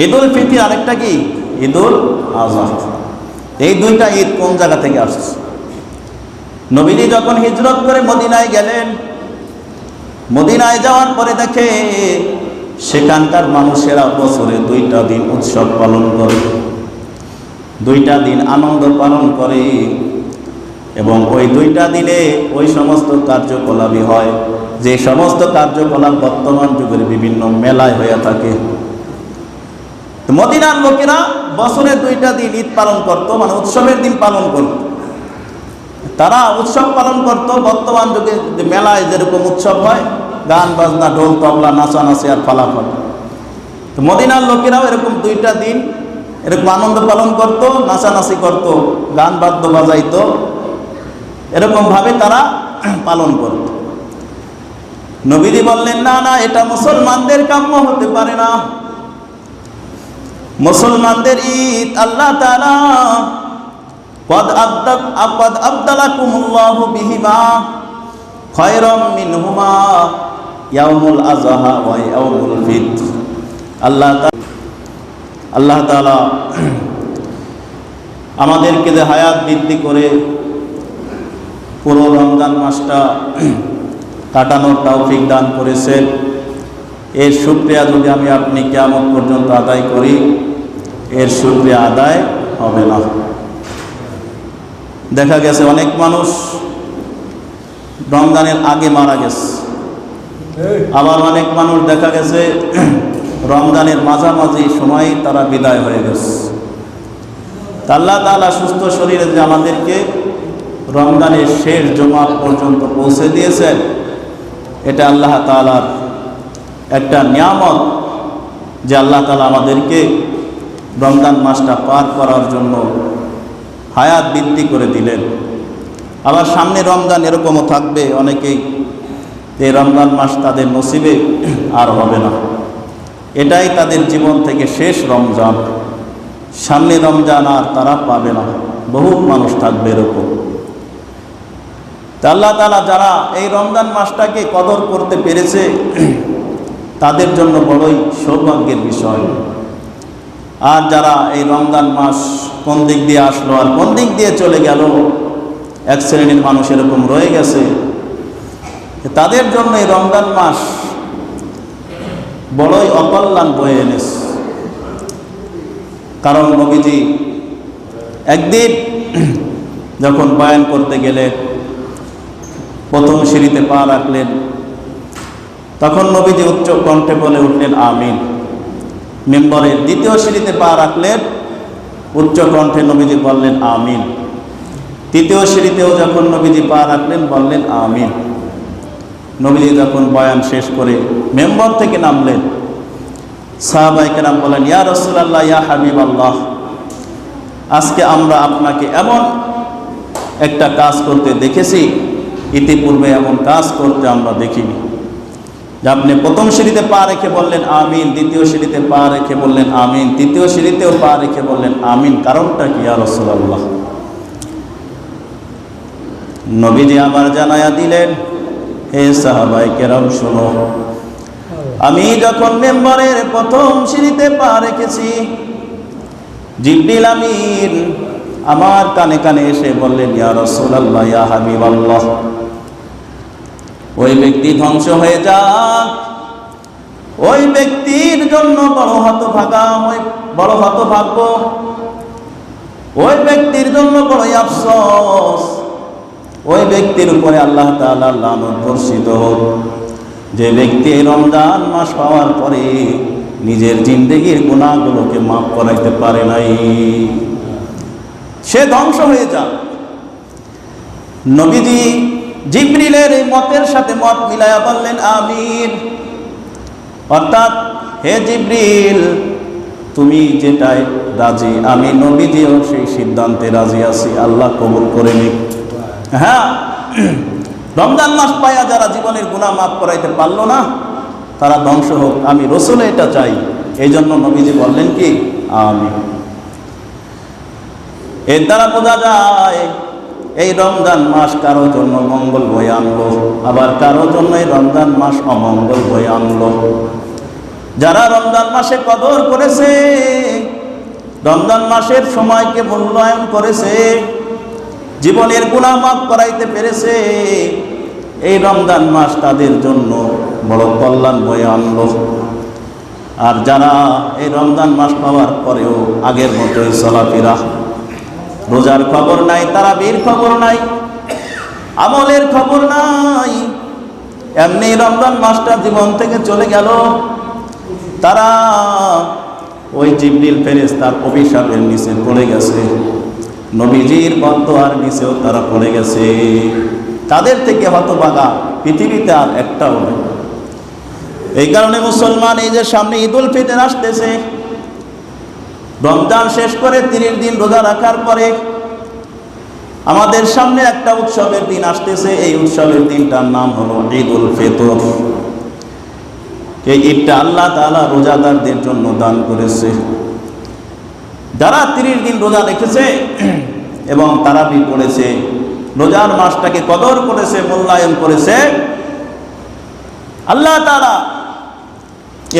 ঈদুল ফিতর, আরেকটা কি ঈদুল আযহা। এই দুইটা ঈদ কোন জায়গা থেকে আসছে? নবীজি যখন হিজরত করে মদিনায় গেলেন, মদিনায় যাওয়ার পরে দেখে সেখানকার মানুষেরা বছরে 2টা দিন উৎসব পালন করে, 2টা দিন আনন্দ পালন করে, এবং ওই 2টা দিনে ওই সমস্ত কার্যকলাপই হয় যে সমস্ত কার্যকলাপ বর্তমান যুগের বিভিন্ন মেলায় হয়ে থাকে। মদিনার লোকেরা বছরে 2টা দিন ঈদ পালন করত, মানে উৎসবের দিন পালন করত। তারা উৎসব পালন করত বর্তমান যুগে যে মেলায় যেরকম উৎসব হয়, গান বাজনা, ঢোল তবলা, নাচানাচি আর ফালাফল। তো মদিনার লোকেরাও এরকম 2টা দিন এরকম আনন্দ পালন করত, নাচানাচি করত, গান বাদ্য বাজাইত, এরকম ভাবে তারা পালন করত। নবীজি বললেন, না না, এটা মুসলমানদের কাম্য হতে পারে না। মুসলমানদের ঈদ আল্লাহ তাআলা قد أبدلكم الله بهما خيرا منهما يوم الأضحى ويوم الفطر। আল্লাহ তাআলা আমাদেরকে যে হায়াত বৃদ্ধি করে পুরো রমজান মাসটা কাটানোর তৌফিক দান করেছেন, এর শুকরিয়া যদি আমি আপনি কিয়ামত পর্যন্ত আদায় করি, এর শুকরিয়া আদায় হবে না। দেখা গেছে অনেক মানুষ রমজানের আগে মারা গেছে, আবার অনেক মানুষ দেখা গেছে রমজানের মাঝামাঝি সময় তারা বিদায় হয়ে গেছে। আল্লাহ তাআলা সুস্থ শরীরে যে আমাদেরকে রমজানের শেষ জুমা পর্যন্ত পৌঁছে দিয়েছেন, এটা আল্লাহ তাআলার একটা নিয়ামত যে আল্লাহ তাআলা আমাদেরকে রমজান মাসটা পার করার জন্য হায়াত বৃদ্ধি করে দিলেন। আবার সামনে রমজান এরকমও থাকবে অনেকেই এই রমজান মাস তাদের নসিবে আর হবে না, এটাই তাদের জীবন থেকে শেষ রমজান, সামনে রমজান আর তারা পাবে না। বহু মানুষ থাকবে এরকম। আল্লাহ তাআলা যারা এই রমজান মাসটাকে কদর করতে পেরেছে তাদের জন্য বড়ই সৌভাগ্যের বিষয়। আর যারা এই রমজান মাস কোন দিক দিয়ে আসলো আর কোন দিক দিয়ে চলে গেল, এক শ্রেণীর মানুষ এরকম রয়ে গেছে, তাদের জন্য এই রমজান মাস বড়ই অকল্যাণ বয়ে এনেছে। কারণ নবীজি একদিন যখন বয়ান করতে গেলে প্রথম সিঁড়িতে পা রাখলেন, তখন নবীজি উচ্চ কণ্ঠে বলে উঠলেন আমিন। মিম্বরের দ্বিতীয় সিঁড়িতে পা রাখলেন, উচ্চ কণ্ঠে নবীজি বললেন আমিন। তৃতীয় সিঁড়িতেও যখন নবীজি পা রাখলেন বললেন আমিন। নবীজি যখন বয়ান শেষ করে মেম্বর থেকে নামলেন, সাহাবায়ে কেরাম বলেন, ইয়া রাসূলুল্লাহ, ইয়া হাবিবাল্লাহ, আজকে আমরা আপনাকে এমন একটা কাজ করতে দেখেছি, ইতিপূর্বে এমন কাজ করতে আমরা দেখিনি। যে আপনি প্রথম সিঁড়িতে পা রেখে বললেন আমিন, দ্বিতীয় সিঁড়িতে পা রেখে বললেন আমিন, তৃতীয় সিঁড়িতেও পা রেখে বললেন আমিন, কারণটা কি ইয়া রাসূলুল্লাহ? নবীজি আবার জানায়া দিলেন, হে সাহাবায়ে কেরাম শোনো, আমি যখন মেম্বরের প্রথম সিঁড়িতে পা রেখেছি, জিবরিল আমিন আমার কানে কানে এসে বললেন, ইয়া রাসূলুল্লাহ, ইয়া হাবিবাল্লাহ, ওই ব্যক্তি ধ্বংস হয়ে যাক, ওই ব্যক্তির জন্য বড় হতভাগা, বড় হতভাগ্য, ওই ব্যক্তির জন্য বড় আফসোস, ওই ব্যক্তির উপরে আল্লাহ তাআলা লানত বর্ষিত হোক যে ব্যক্তি রমজান মাস পাওয়ার পরে নিজের জিন্দেগির গুনাহগুলোকে মাফ করাইতে পারে নাই, সে ধ্বংস হয়ে যাক। নবীজি জিবরিলের এই মতের সাথে মত মিলায়া বললেন আমিন। অর্থাৎ হে জিবরিল, তুমি যেটাই রাজি, আমি নবীজিও সেই সিদ্ধান্তে রাজি আছি, আল্লাহ কবুল করে নিক। হ্যাঁ, রমজান মাস পাইয়া যারা জীবনের গুনাহ মাফ করাইতে পারলো না তারা ধ্বংস হোক, আমি রাসূল এটা চাই। এই জন্য নবীজি বললেন কি আমিন। এর দ্বারা বোঝা যায় এই রমজান মাস কারো জন্য মঙ্গল বয়ে আনলো, আবার কারো জন্য এই রমজান মাস অমঙ্গল বয়ে আনলো। যারা রমজান মাসে কদর করেছে, রমজান মাসের সময়কে মূল্যায়ন করেছে, জীবনের গুনাহ মাফ করাইতে পেরেছে, এই রমজান মাস তাদের জন্য বড় কল্যাণ বয়ে আনলো। আর যারা এই রমজান মাস পাওয়ার পরেও আগের মতোই চলাফেরা, রোজার খবর নাই, তারাবির খবর নাই, আমলের খবর নাই, এমনি রমজান মাসটা জীবন থেকে চলে গেল, তারা ওই জিবরিল ফেরেশতার অভিশাপের নিচে পড়ে গেছে, নবীজির বদদোয়ার নিচেও তারা পড়ে গেছে। তাদের থেকে হতভাগা পৃথিবীতে আর একটাও নেই। এই কারণে মুসলমান, এই যে সামনে ঈদুল ফিতর আসতেছে, রমজান শেষ করে 30 দিন রোজা রাখার পরে আমাদের সামনে একটা উৎসবের দিন আসতেছে। এই উৎসবের দিনটার নাম হলো ঈদুল ফিতর। এই ঈদটা আল্লাহ তাআলা রোজাদারদের জন্য দান করেছে। যারা 30 দিন রোজা রেখেছে এবং তারাবি পড়েছে, রোজার মাসটাকে কদর করেছে, মূল্যায়ন করেছে, আল্লাহ তাআলা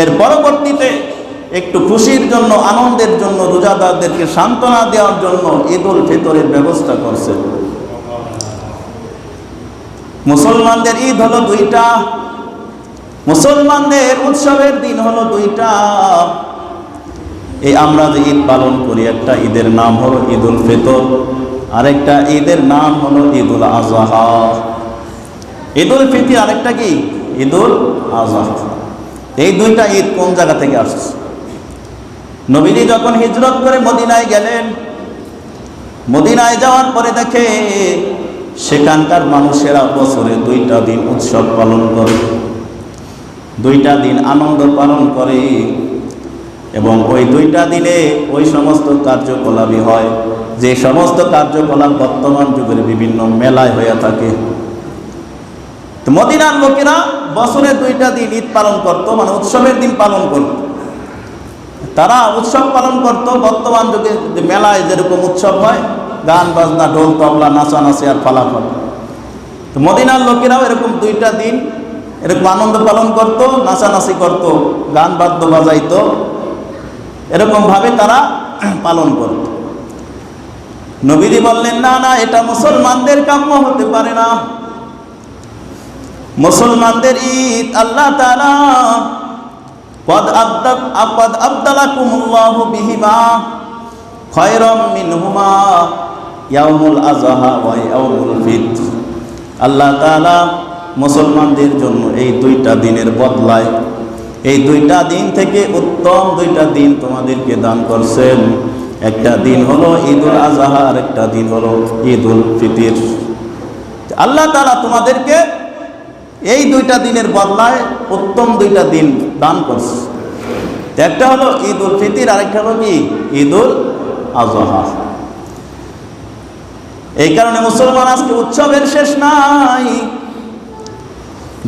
এর পরবর্তীতে একটু খুশির জন্য, আনন্দের জন্য, রোজাদারদেরকে সান্ত্বনা দেওয়ার জন্য ঈদুল ফিতরের ব্যবস্থা করছে। মুসলমানদের ঈদ হলো 2টা, মুসলমানদের উৎসবের দিন হলো 2টা। এই আমরা যে ঈদ পালন করি, একটা ঈদের নাম হলো ঈদুল ফিতর, আরেকটা ঈদের নাম হলো ঈদুল আযহা। ঈদুল ফিতর আরেকটা কি? ঈদুল আযহা। এই 2টা ঈদ কোন জায়গা থেকে আসছে? নবীজি যখন হিজরত করে মদিনায় গেলেন, মদিনায় যাওয়ার পরে দেখে সেখানকার মানুষেরা বছরে 2টা দিন উৎসব পালন করে, 2টা দিন আনন্দ পালন করে, এবং ওই 2টা দিনে ওই সমস্ত কার্যকলাপই হয় যে সমস্ত কার্যকলাপ বর্তমান যুগের বিভিন্ন মেলায় হয়ে থাকে। তো মদিনার লোকেরা বছরে 2টা দিন ঈদ পালন করত, মানে উৎসবের দিন পালন করত। তারা উৎসব পালন করত বর্তমান যুগে যে মেলায় যেরকম উৎসব হয়, গান বাজনা, ঢোল তবলা, নাচানাচি আর ফলাফল। তো মদিনার লোকেরাও এরকম 2টা দিন এরকম আনন্দ পালন করত, নাচানাচি করত, গান বাদ্য বাজাইত, এরকম ভাবে তারা পালন করত। নবীজি বললেন, না না, এটা মুসলমানদের কাম্য হতে পারে না। মুসলমানদের ঈদ আল্লাহ তাআলা قد أبدلكم الله بهما خيرا منهما يوم الأضحى ويوم الفطر। আল্লাহ তাআলা মুসলমানদের জন্য এই 2টা দিনের বদলায়, এই 2টা দিন থেকে উত্তম 2টা দিন তোমাদেরকে দান করছেন। একটা দিন হলো ঈদুল আযহা, আর একটা দিন হলো ঈদুল ফিতর। আল্লাহ তাআলা তোমাদেরকে এই 2টা দিনের বদলায় উত্তম 2টা দিন দান করছে। একটা হলো ঈদুল ফিতর, আরেকটা হলো কি? ঈদুল আযহা। এই কারণে মুসলমান আজকে উৎসবের শেষ নাই।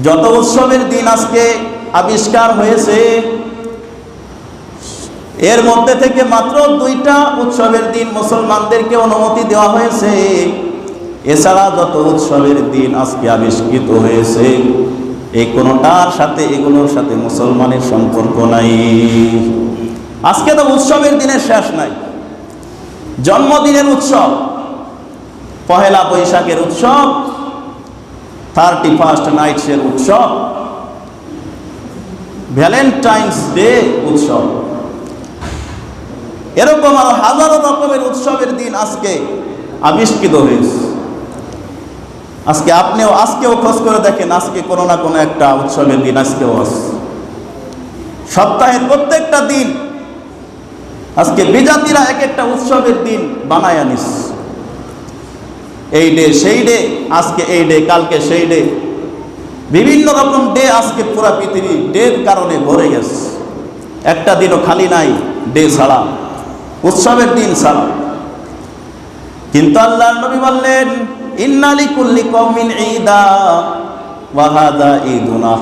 যত উৎসবের দিন আজকে আবিষ্কার হয়েছে, এর মধ্যে থেকে মাত্র 2টা উৎসবের দিন মুসলমানদেরকে অনুমতি দেওয়া হয়েছে। এছাড়া যত উৎসবের দিন আজকে আবিষ্কৃত হয়েছে, এই কোনোটার সাথে, এগুলোর সাথে মুসলমানের সম্পর্ক নাই। আজকে তো উৎসবের দিনের শেষ নাই। জন্মদিনের উৎসব, পহেলা বৈশাখের উৎসব, 31st নাইটসের উৎসব, ভ্যালেন্টাইন্স ডে উৎসব, এরকম আরো হাজারো রকমের উৎসবের দিন আজকে আবিষ্কৃত হয়েছে। আজকেও খোঁজ করে দেখেন, আজকে কোনো না কোনো একটা উৎসবের দিন আজকেও আছে। সপ্তাহের প্রত্যেকটা দিন আজকে বিজাতিরা এক একটা উৎসবের দিন বানায় আনিস। এই ডে, সেই ডে, আজকে এই ডে, কালকে সেই ডে, বিভিন্ন রকম ডে আজকে পুরা পৃথিবী ডের কারণে ভরে গেছে। একটা দিনও খালি নাই ডে ছাড়া, উৎসবের দিন ছাড়া। কিন্তু আল্লাহর নবী বললেন, ইন্না লিকুল্লি কওমিন ঈদা ওয়া হাযা ঈদুনা।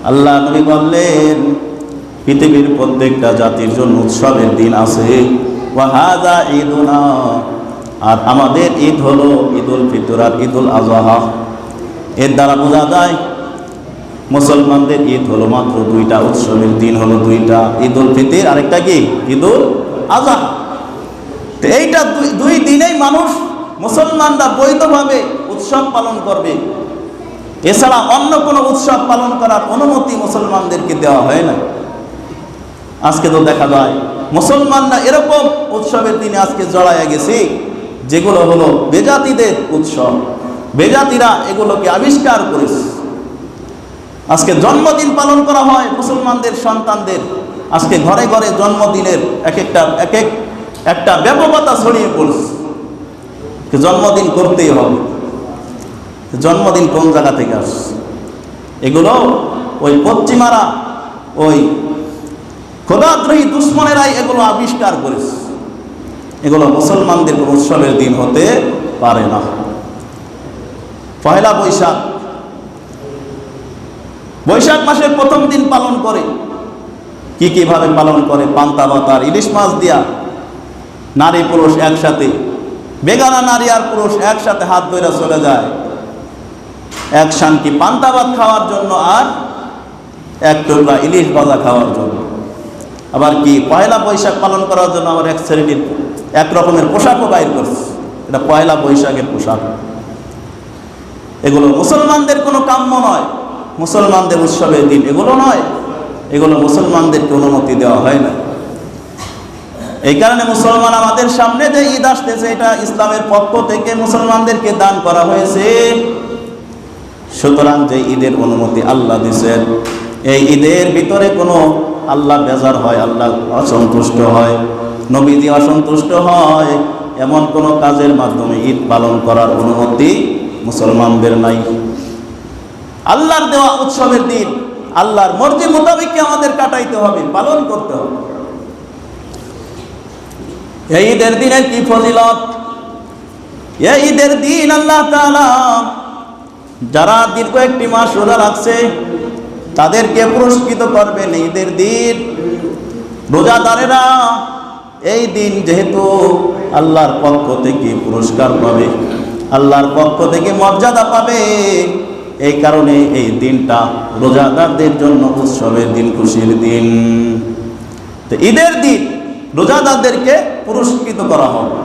আল্লাহ নবী বললেন, পৃথিবীর প্রত্যেকটা জাতির জন্য উৎসবের দিন আছে, ওয়া হাযা ঈদুনা, আর আমাদের ঈদ হলো ঈদুল ফিতর আর ঈদুল আযহা। এর দ্বারা বোঝা যায় মুসলমানদের ঈদ হলো মাত্র দুইটা, উৎসবের দিন হলো দুইটা, ঈদ উল ফিতর, আরেকটা কি ঈদ উল আযহা। তো এইটা দুই দিনেই মানুষ মুসলমানরা বৈধভাবে উৎসব পালন করবে, এছাড়া অন্য কোনো উৎসব পালন করার অনুমতি মুসলমানদেরকে দেওয়া হয় না। আজকে তো দেখা যায় মুসলমানরা এরকম উৎসবের দিনে আজকে জড়াইয়া গেছে যেগুলো হলো বেজাতিদের উৎসব, বেজাতিরা এগুলোকে আবিষ্কার করেছে। আজকে জন্মদিন পালন করা হয় মুসলমানদের সন্তানদের, আজকে ঘরে ঘরে জন্মদিনের এক একটা ব্যাপকতা ছড়িয়ে পড়ছে, জন্মদিন করতেই হবে। জন্মদিন কোন জায়গা থেকে আসছে? এগুলো ওই পশ্চিমারা, ওই খোদাদ্রোহী দুশ্মনেরাই এগুলো আবিষ্কার করেছে। এগুলো মুসলমানদের কোন উৎসবের দিন হতে পারে না। পয়লা বৈশাখ, বৈশাখ মাসের প্রথম দিন পালন করে। কিভাবে পালন করে? পান্তা ভাত আর ইলিশ মাছ দিয়া নারী পুরুষ একসাথে, বেগানা নারী আর পুরুষ একসাথে হাত ধরে চলে যায় এক শান্তি পান্তা ভাত খাওয়ার জন্য আর এক টুকরা ইলিশ ভাজা খাওয়ার জন্য। আবার কি পয়লা বৈশাখ পালন করার জন্য আবার এক শ্রেণীর এক রকমের পোশাকও বাইর করছে, এটা পয়লা বৈশাখের পোশাক। এগুলো মুসলমানদের কোনো কাম্য নয়, মুসলমানদের উৎসবের দিন এগুলো নয়, এগুলো মুসলমানদেরকে অনুমতি দেওয়া হয় না। এই কারণে মুসলমান আমাদের সামনে যে ঈদ আসতেছে, এটা ইসলামের পক্ষ থেকে মুসলমানদেরকে দান করা হয়েছে। সুতরাং যে ঈদের অনুমতি আল্লাহ দিয়েছেন, এই ঈদের ভিতরে কোনো আল্লাহ বেজার হয়, আল্লাহ অসন্তুষ্ট হয়, নবীজি অসন্তুষ্ট হয়, এমন কোনো কাজের মাধ্যমে ঈদ পালন করার অনুমতি মুসলমানদের নাই। আল্লাহর দেওয়া উৎসবের দিন আল্লাহর মর্জি মোতাবেক আমাদের কাটাইতে হবে, পালন করতে হবে। এই ঈদের দিনের কি ফজিলত! এই ঈদের দিন আল্লাহ তাআলা যারা দীর্ঘ একটি মাস রোজা রাখছে তাদেরকে পুরস্কৃত করবেন ঈদের দিন। রোজাদারেরা এই দিন যেহেতু আল্লাহর পক্ষ থেকে পুরস্কার পাবে, আল্লাহর পক্ষ থেকে মর্যাদা পাবে, এই কারণে এই দিনটা রোজাদারদের জন্য উৎসবের দিন, খুশির দিন। তো ঈদের দিন রোজাদারদেরকে পুরস্কৃত করা হবে।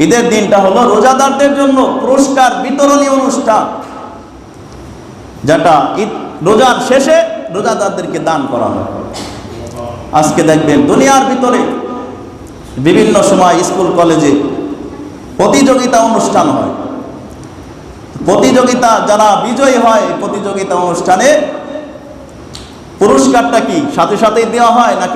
ঈদের দিনটা হলো রোজাদারদের জন্য পুরস্কার বিতরণী অনুষ্ঠান, যেটা ঈদ রোজার শেষে রোজাদারদেরকে দান করা হয়। আজকে দেখবেন দুনিয়ার ভিতরে বিভিন্ন সময় স্কুল কলেজে প্রতিযোগিতা অনুষ্ঠান হয়। প্রতিযোগিতা যারা বিজয়ী হয়, প্রতিযোগিতা অনুষ্ঠানে পুরস্কারটা কি সাথে সাথেই দেওয়া হয় নাকি